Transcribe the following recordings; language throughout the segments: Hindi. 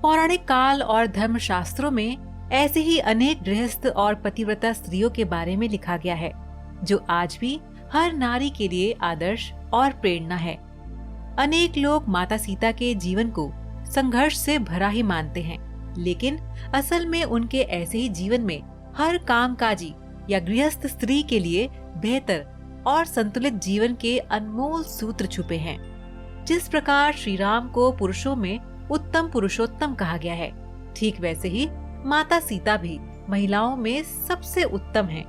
पौराणिक काल और धर्म शास्त्रों में ऐसे ही अनेक गृहस्थ और पतिव्रता स्त्रियों के बारे में लिखा गया है, जो आज भी हर नारी के लिए आदर्श और प्रेरणा है। अनेक लोग माता सीता के जीवन को संघर्ष से भरा ही मानते हैं, लेकिन असल में उनके ऐसे ही जीवन में हर कामकाजी या गृहस्थ स्त्री के लिए बेहतर और संतुलित जीवन के अनमोल सूत्र छुपे हैं। जिस प्रकार श्री राम को पुरुषों में उत्तम पुरुषोत्तम कहा गया है, ठीक वैसे ही माता सीता भी महिलाओं में सबसे उत्तम है।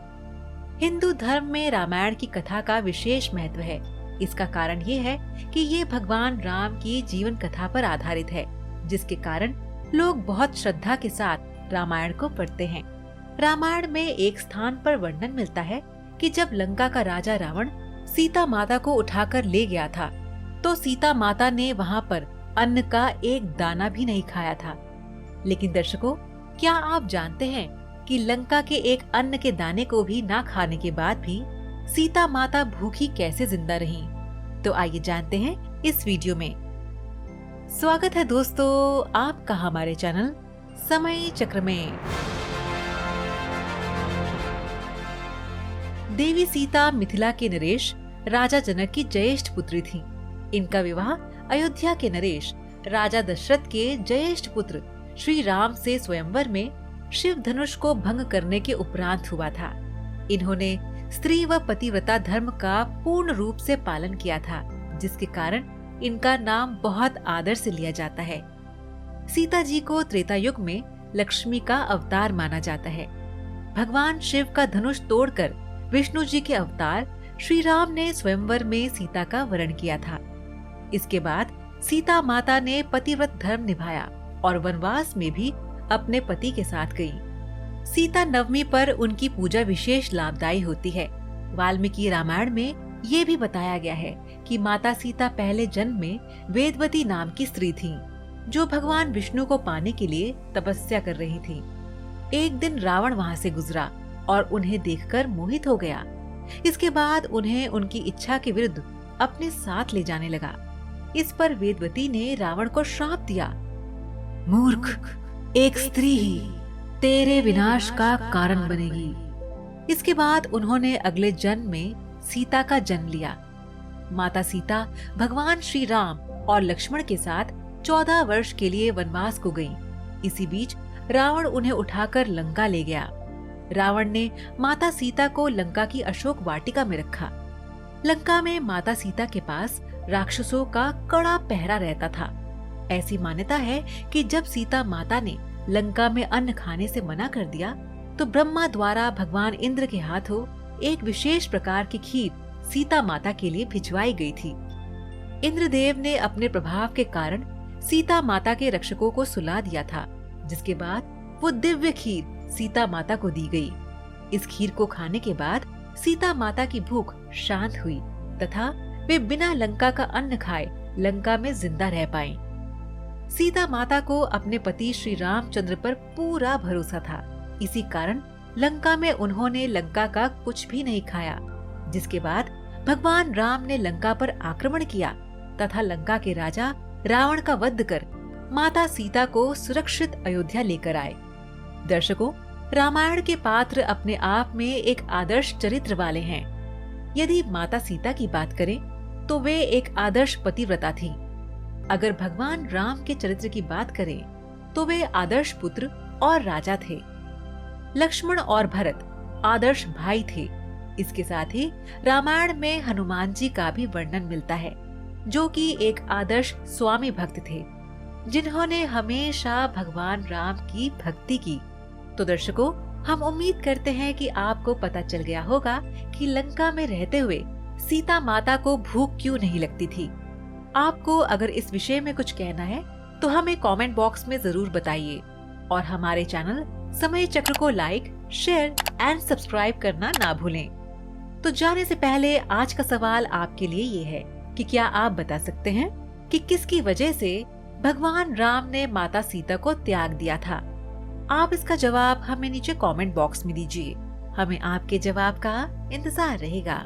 हिंदू धर्म में रामायण की कथा का विशेष महत्व है। इसका कारण ये है कि ये भगवान राम की जीवन कथा पर आधारित है, जिसके कारण लोग बहुत श्रद्धा के साथ रामायण को पढ़ते हैं। रामायण में एक स्थान पर वर्णन मिलता है कि जब लंका का राजा रावण सीता माता को उठाकर ले गया था, तो सीता माता ने वहाँ पर अन्न का एक दाना भी नहीं खाया था। लेकिन दर्शकों, क्या आप जानते हैं कि लंका के एक अन्न के दाने को भी ना खाने के बाद भी सीता माता भूखी कैसे जिंदा रहीं? तो आइए जानते हैं इस वीडियो में। स्वागत है दोस्तों आपका हमारे चैनल समय चक्र में। देवी सीता मिथिला के नरेश राजा जनक की ज्येष्ठ पुत्री थी। इनका विवाह अयोध्या के नरेश राजा दशरथ के ज्येष्ठ पुत्र श्री राम से स्वयंवर में शिव धनुष को भंग करने के उपरांत हुआ था। इन्होंने स्त्री व पतिव्रता धर्म का पूर्ण रूप से पालन किया था, जिसके कारण इनका नाम बहुत आदर से लिया जाता है। सीता जी को त्रेता युग में लक्ष्मी का अवतार माना जाता है। भगवान शिव का धनुष तोड़कर विष्णु जी के अवतार श्री राम ने स्वयंवर में सीता का वरण किया था। इसके बाद सीता माता ने पतिव्रत धर्म निभाया और वनवास में भी अपने पति के साथ गई। सीता नवमी पर उनकी पूजा विशेष लाभदायी होती है। वाल्मीकि रामायण में ये भी बताया गया है कि माता सीता पहले जन्म में वेदवती नाम की स्त्री थी, जो भगवान विष्णु को पाने के लिए तपस्या कर रही थी। एक दिन रावण वहाँ से गुजरा और उन्हें देखकर मोहित हो गया। इसके बाद उन्हें उनकी इच्छा के विरुद्ध अपने साथ ले जाने लगा। इस पर वेदवती ने रावण को श्राप दिया, मूर्ख, एक स्त्री ही तेरे विनाश का कारण बनेगी। इसके बाद उन्होंने अगले जन्म में सीता का जन्म लिया। माता सीता भगवान श्री राम और लक्ष्मण के साथ 14 वर्ष के लिए वनवास को गईं। इसी बीच रावण उन्हें उठाकर लंका ले गया। रावण ने माता सीता को लंका की अशोक वाटिका में रखा। लंका में माता सीता के पास राक्षसों का कड़ा पहरा रहता था। ऐसी मान्यता है कि जब सीता माता ने लंका में अन्न खाने से मना कर दिया, तो ब्रह्मा द्वारा भगवान इंद्र के हाथों एक विशेष प्रकार की खीर सीता माता के लिए भिजवाई गई थी। इंद्रदेव ने अपने प्रभाव के कारण सीता माता के रक्षकों को सुला दिया था, जिसके बाद वो दिव्य खीर सीता माता को दी गई। इस खीर को खाने के बाद सीता माता की भूख शांत हुई तथा वे बिना लंका का अन्न खाए लंका में जिंदा रह पाए। सीता माता को अपने पति श्री रामचंद्र पर पूरा भरोसा था। इसी कारण लंका में उन्होंने लंका का कुछ भी नहीं खाया, जिसके बाद भगवान राम ने लंका पर आक्रमण किया तथा लंका के राजा रावण का वध कर माता सीता को सुरक्षित अयोध्या लेकर आए। दर्शकों, रामायण के पात्र अपने आप में एक आदर्श चरित्र वाले हैं। यदि माता सीता की बात करें तो वे एक आदर्श पतिव्रता थीं। अगर भगवान राम के चरित्र की बात करें तो वे आदर्श पुत्र और राजा थे। लक्ष्मण और भरत आदर्श भाई थे। इसके साथ ही रामायण में हनुमान जी का भी वर्णन मिलता है, जो कि एक आदर्श स्वामी भक्त थे, जिन्होंने हमेशा भगवान राम की भक्ति की। तो दर्शकों, हम उम्मीद करते हैं कि आपको पता चल गया होगा कि लंका में रहते हुए सीता माता को भूख क्यों नहीं लगती थी। आपको अगर इस विषय में कुछ कहना है तो हमें कमेंट बॉक्स में जरूर बताइए और हमारे चैनल समय चक्र को लाइक, शेयर एंड सब्सक्राइब करना ना भूलें। तो जाने से पहले आज का सवाल आपके लिए ये है कि क्या आप बता सकते हैं कि किसकी वजह से भगवान राम ने माता सीता को त्याग दिया था? आप इसका जवाब हमें नीचे कमेंट बॉक्स में दीजिए। हमें आपके जवाब का इंतजार रहेगा।